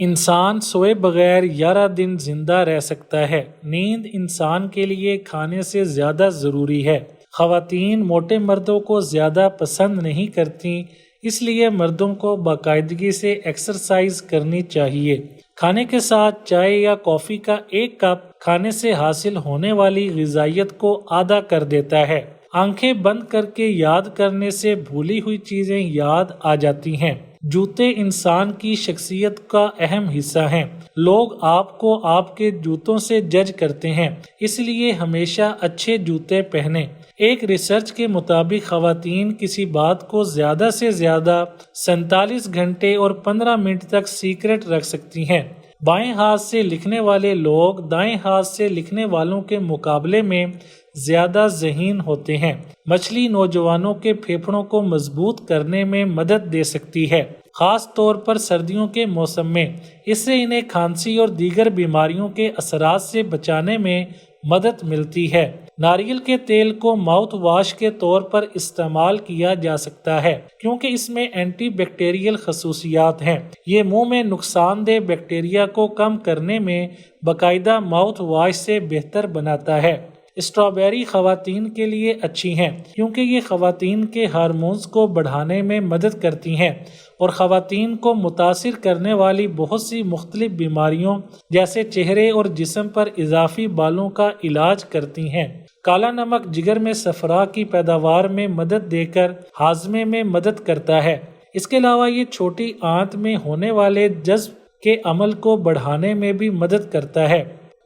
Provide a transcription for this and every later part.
انسان سوئے بغیر 11 دن زندہ رہ سکتا ہے۔ نیند انسان کے لیے کھانے سے زیادہ ضروری ہے۔ خواتین موٹے مردوں کو زیادہ پسند نہیں کرتیں، اس لیے مردوں کو باقاعدگی سے ایکسرسائز کرنی چاہیے۔ کھانے کے ساتھ چائے یا کافی کا ایک کپ کھانے سے حاصل ہونے والی غذائیت کو آدھا کر دیتا ہے۔ آنکھیں بند کر کے یاد کرنے سے بھولی ہوئی چیزیں یاد آ جاتی ہیں۔ جوتے انسان کی شخصیت کا اہم حصہ ہیں۔ لوگ آپ کو آپ کے جوتوں سے جج کرتے ہیں، اس لیے ہمیشہ اچھے جوتے پہنیں۔ ایک ریسرچ کے مطابق خواتین کسی بات کو زیادہ سے زیادہ 47 گھنٹے اور 15 منٹ تک سیکرٹ رکھ سکتی ہیں۔ بائیں ہاتھ سے لکھنے والے لوگ دائیں ہاتھ سے لکھنے والوں کے مقابلے میں زیادہ ذہین ہوتے ہیں۔ مچھلی نوجوانوں کے پھیپھڑوں کو مضبوط کرنے میں مدد دے سکتی ہے، خاص طور پر سردیوں کے موسم میں۔ اس سے انہیں کھانسی اور دیگر بیماریوں کے اثرات سے بچانے میں مدد ملتی ہے۔ ناریل کے تیل کو ماؤتھ واش کے طور پر استعمال کیا جا سکتا ہے کیونکہ اس میں اینٹی بیکٹیریل خصوصیات ہیں۔ یہ منہ میں نقصان دہ بیکٹیریا کو کم کرنے میں باقاعدہ ماؤتھ واش سے بہتر بناتا ہے۔ اسٹرابیری خواتین کے لیے اچھی ہیں کیونکہ یہ خواتین کے ہارمونز کو بڑھانے میں مدد کرتی ہیں اور خواتین کو متاثر کرنے والی بہت سی مختلف بیماریوں جیسے چہرے اور جسم پر اضافی بالوں کا علاج کرتی ہیں۔ کالا نمک جگر میں صفرا کی پیداوار میں مدد دے کر ہاضمے میں مدد کرتا ہے۔ اس کے علاوہ یہ چھوٹی آنت میں ہونے والے جذب کے عمل کو بڑھانے میں بھی مدد کرتا ہے۔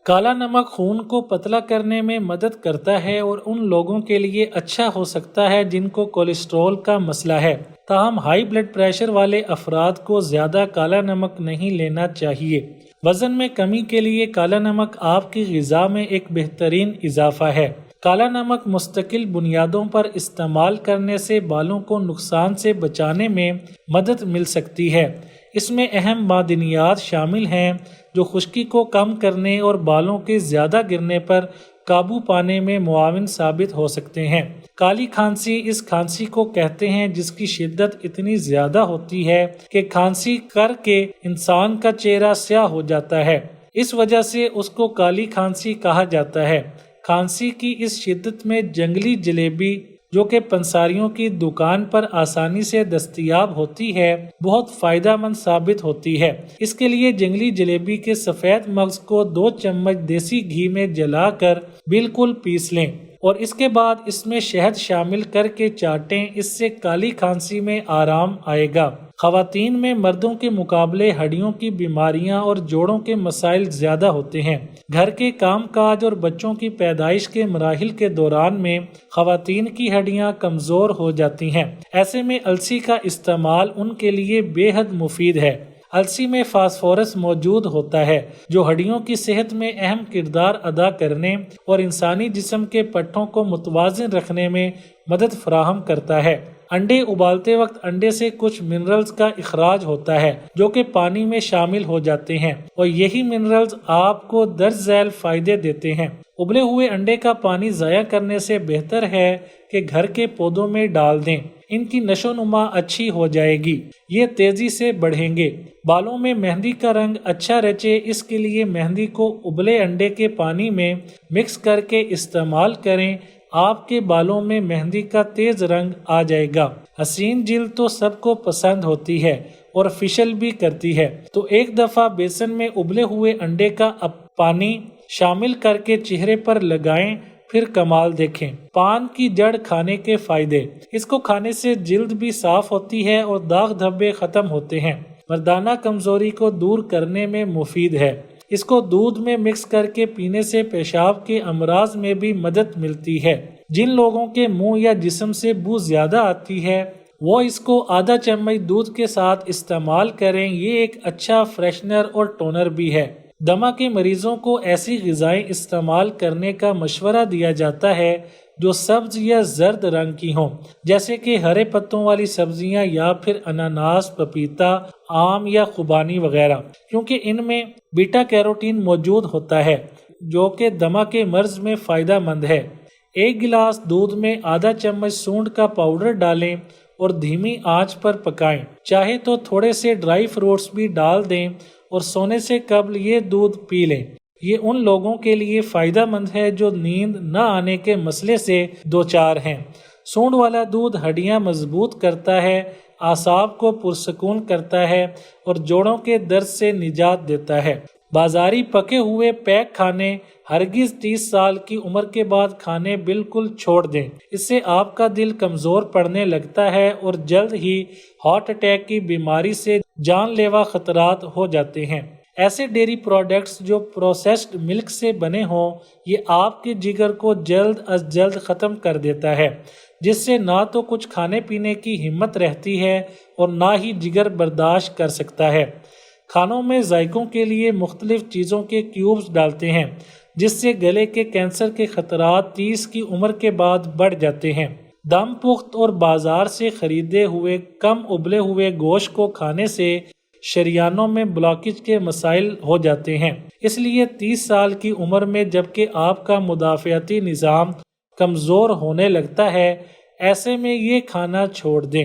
کالا نمک خون کو پتلا کرنے میں مدد کرتا ہے اور ان لوگوں کے لیے اچھا ہو سکتا ہے جن کو کولیسٹرول کا مسئلہ ہے۔ تاہم ہائی بلڈ پریشر والے افراد کو زیادہ کالا نمک نہیں لینا چاہیے۔ وزن میں کمی کے لیے کالا نمک آپ کی غذا میں ایک بہترین اضافہ ہے۔ کالا نمک مستقل بنیادوں پر استعمال کرنے سے بالوں کو نقصان سے بچانے میں مدد مل سکتی ہے۔ اس میں اہم معدنیات شامل ہیں جو خشکی کو کم کرنے اور بالوں کے زیادہ گرنے پر قابو پانے میں معاون ثابت ہو سکتے ہیں۔ کالی کھانسی اس کھانسی کو کہتے ہیں جس کی شدت اتنی زیادہ ہوتی ہے کہ کھانسی کر کے انسان کا چہرہ سیاہ ہو جاتا ہے، اس وجہ سے اس کو کالی کھانسی کہا جاتا ہے۔ کھانسی کی اس شدت میں جنگلی جلیبی جو کہ پنساریوں کی دکان پر آسانی سے دستیاب ہوتی ہے بہت فائدہ مند ثابت ہوتی ہے۔ اس کے لیے جنگلی جلیبی کے سفید مغز کو 2 چمچ دیسی گھی میں جلا کر بالکل پیس لیں اور اس کے بعد اس میں شہد شامل کر کے چاٹیں، اس سے کالی کھانسی میں آرام آئے گا۔ خواتین میں مردوں کے مقابلے ہڈیوں کی بیماریاں اور جوڑوں کے مسائل زیادہ ہوتے ہیں۔ گھر کے کام کاج اور بچوں کی پیدائش کے مراحل کے دوران میں خواتین کی ہڈیاں کمزور ہو جاتی ہیں۔ ایسے میں السی کا استعمال ان کے لیے بے حد مفید ہے۔ السی میں فاسفورس موجود ہوتا ہے جو ہڈیوں کی صحت میں اہم کردار ادا کرنے اور انسانی جسم کے پٹھوں کو متوازن رکھنے میں مدد فراہم کرتا ہے۔ انڈے ابالتے وقت انڈے سے کچھ منرلز کا اخراج ہوتا ہے جو کہ پانی میں شامل ہو جاتے ہیں اور یہی منرلز آپ کو درج ذیل فائدے دیتے ہیں۔ ابلے ہوئے انڈے کا پانی ضائع کرنے سے بہتر ہے کہ گھر کے پودوں میں ڈال دیں، ان کی نشو و نما اچھی ہو جائے گی، یہ تیزی سے بڑھیں گے۔ بالوں میں مہندی کا رنگ اچھا رچے اس کے لیے مہندی کو ابلے انڈے کے پانی میں مکس کر کے استعمال کریں، آپ کے بالوں میں مہندی کا تیز رنگ آ جائے گا۔ حسین جلد تو سب کو پسند ہوتی ہے اور فشل بھی کرتی ہے، تو ایک دفعہ بیسن میں ابلے ہوئے انڈے کا پانی شامل کر کے چہرے پر لگائیں، پھر کمال دیکھیں۔ پان کی جڑ کھانے کے فائدے۔ اس کو کھانے سے جلد بھی صاف ہوتی ہے اور داغ دھبے ختم ہوتے ہیں۔ مردانہ کمزوری کو دور کرنے میں مفید ہے۔ اس کو دودھ میں مکس کر کے پینے سے پیشاب کے امراض میں بھی مدد ملتی ہے۔ جن لوگوں کے منہ یا جسم سے بو زیادہ آتی ہے وہ اس کو آدھا چمچ دودھ کے ساتھ استعمال کریں، یہ ایک اچھا فریشنر اور ٹونر بھی ہے۔ دمہ کے مریضوں کو ایسی غذائیں استعمال کرنے کا مشورہ دیا جاتا ہے جو سبز یا زرد رنگ کی ہوں، جیسے کہ ہرے پتوں والی سبزیاں یا پھر اناناس، پپیتا، آم یا خوبانی وغیرہ، کیونکہ ان میں بیٹا کیروٹین موجود ہوتا ہے جو کہ دمہ کے مرض میں فائدہ مند ہے۔ 1 گلاس دودھ میں آدھا چمچ سونڈ کا پاؤڈر ڈالیں اور دھیمی آنچ پر پکائیں۔ چاہے تو تھوڑے سے ڈرائی فروٹس بھی ڈال دیں اور سونے سے قبل یہ دودھ پی لیں۔ یہ ان لوگوں کے لیے فائدہ مند ہے جو نیند نہ آنے کے مسئلے سے دوچار ہیں۔ سونڈ والا دودھ ہڈیاں مضبوط کرتا ہے، اعصاب کو پرسکون کرتا ہے اور جوڑوں کے درد سے نجات دیتا ہے۔ بازاری پکے ہوئے پیک کھانے ہرگز 30 سال کی عمر کے بعد کھانے بالکل چھوڑ دیں۔ اس سے آپ کا دل کمزور پڑنے لگتا ہے اور جلد ہی ہارٹ اٹیک کی بیماری سے جان لیوا خطرات ہو جاتے ہیں۔ ایسے ڈیری پروڈکٹس جو پروسیسڈ ملک سے بنے ہوں، یہ آپ کے جگر کو جلد از جلد ختم کر دیتا ہے، جس سے نہ تو کچھ کھانے پینے کی ہمت رہتی ہے اور نہ ہی جگر برداشت کر سکتا ہے۔ کھانوں میں ذائقوں کے لیے مختلف چیزوں کے کیوبز ڈالتے ہیں، جس سے گلے کے کینسر کے خطرات 30 کی عمر کے بعد بڑھ جاتے ہیں۔ دم پخت اور بازار سے خریدے ہوئے کم ابلے ہوئے گوشت کو کھانے سے شریانوں میں بلاکیج کے مسائل ہو جاتے ہیں۔ اس لیے 30 سال کی عمر میں جبکہ آپ کا مدافعتی نظام کمزور ہونے لگتا ہے، ایسے میں یہ کھانا چھوڑ دیں۔